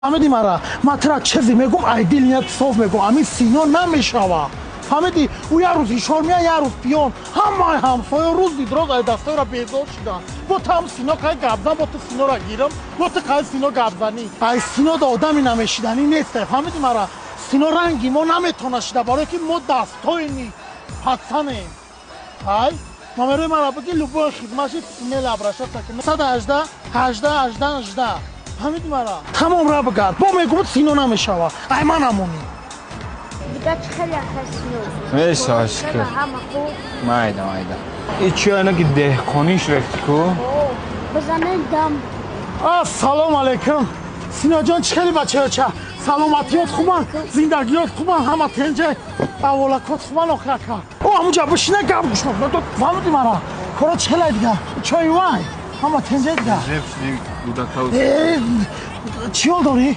فهمیدی مرا ماترا چیزی میگم ایدیلیت صاف میگم امی سینو نمیشوا فهمیدی او یه روز شورمیا یه روز پیون هم سایه روز دیدروز ای دستای را بیزار شدن با تا هم سینو که گبزن با تو سینو را گیرم با تو که سینو گبزنی ای سینو دا آدمی نمیشیدنی نیسته فهمیدی مرا سینو رنگی ما نمیتونه شده برای که ما دستای نی پتسنه های نمره مرا بگی لبو خدمتش سینه لبرشه تکنه 118 فهمیدی مرا تمام را بگرد با میگم سینو نمیشوا ای من همونی دیگه چه خیلی خسنو میشه عاشق همه خوب مایده این چی اینا که دهقانیش رفتی کو بزنه دم سلام علیکم سینا جان چخیلی بچه چه سلامتیات خوبن زندگیات خوبن همه تنجه اولکات خوبن آخر کار همونجا بشینه گم گوش کن تو فهمیدی مرا کارا چخیلی دیگه چای وای همه تنجه دیگه رفتی بودک چی حال داری؟